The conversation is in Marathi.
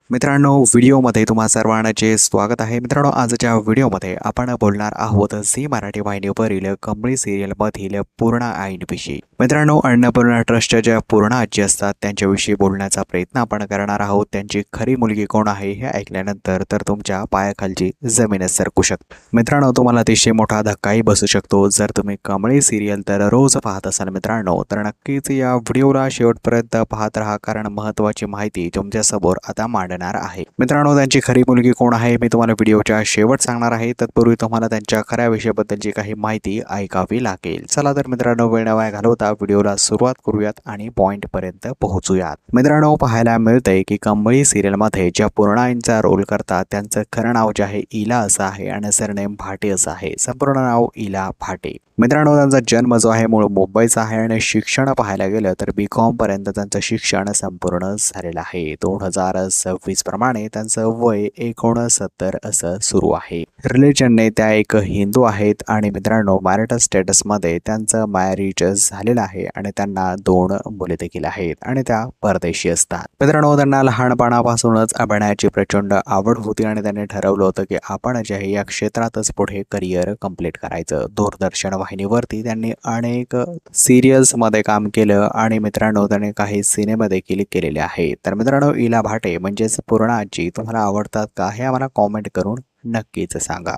मित्रांनो, व्हिडिओमध्ये तुम्हा सर्वांचे स्वागत आहे. मित्रांनो, आजच्या व्हिडिओमध्ये आपण बोलणार आहोत झी मराठी वाहिनीवरील कमळी सिरियलमधील पूर्णा आईंविषयी. मित्रांनो, अन्नपूर्णा ट्रस्टच्या ज्या पूर्णा आजी असतात त्यांच्याविषयी बोलण्याचा प्रयत्न आपण करणार आहोत. त्यांची खरी मुलगी कोण आहे हे ऐकल्यानंतर तर तुमच्या पायाखालची जमीनच सरकू शकते. मित्रांनो, तुम्हाला अतिशय मोठा धक्काही बसू शकतो जर तुम्ही कमळी सिरियल दररोज पाहत असाल. मित्रांनो, तर नक्कीच या व्हिडिओला शेवटपर्यंत पाहत राहा, कारण महत्त्वाची माहिती तुमच्यासमोर आता मांडणार आहे. मित्रांनो, त्यांची खरी मुलगी कोण आहे मी तुम्हाला व्हिडिओच्या शेवट सांगणार आहे. तत्पूर्वी तुम्हाला त्यांच्या खऱ्या विषयाबद्दलची काही माहिती ऐकावी लागेल. चला तर मित्रांनो, वेळ न वाया घालवता व्हिडिओला सुरुवात करूयात आणि पॉइंट पर्यंत पोहोचूयात. मित्रांनो, पाहायला मिळतंय की कमळी सिरियल मध्ये ज्या पूर्णाईंचा रोल करतात त्यांचं खरं नाव जे आहे इला असं आहे आणि सरनेम भाटे असं आहे. संपूर्ण नाव इला भाटे. मित्रांनो, त्यांचा जन्म जो आहे मूळ मुंबईचा आहे आणि शिक्षण पाहायला गेलं तर BCom पर्यंत त्यांचं शिक्षण संपूर्ण झालेलं आहे. 2026 प्रमाणे त्यांचं वय 69 असं सुरू आहे. रिलिजनने त्या एक हिंदू आहेत आणि मित्रांनो, मॅरिटल स्टेटसमध्ये त्यांचं मॅरिज झालेलं आहे आणि त्यांना 2 मुले देखील आहेत आणि त्या परदेशी असतात. मित्रांनो, त्यांना लहानपणापासूनच अभिनयाची प्रचंड आवड होती आणि त्यांनी ठरवलं होतं की आपण जे आहे या क्षेत्रातच पुढे करिअर कंप्लीट करायचं. दूरदर्शन वाहिनीवरती त्यांनी अनेक सिरियल्समध्ये काम केलं आणि मित्रांनो, त्यांनी काही सिनेमा देखील केलेले आहेत. तर मित्रांनो, इला भाटे म्हणजेच पूर्णा आजी तुम्हाला आवडतात का हे आम्हाला कॉमेंट करून नक्कीच सांगा.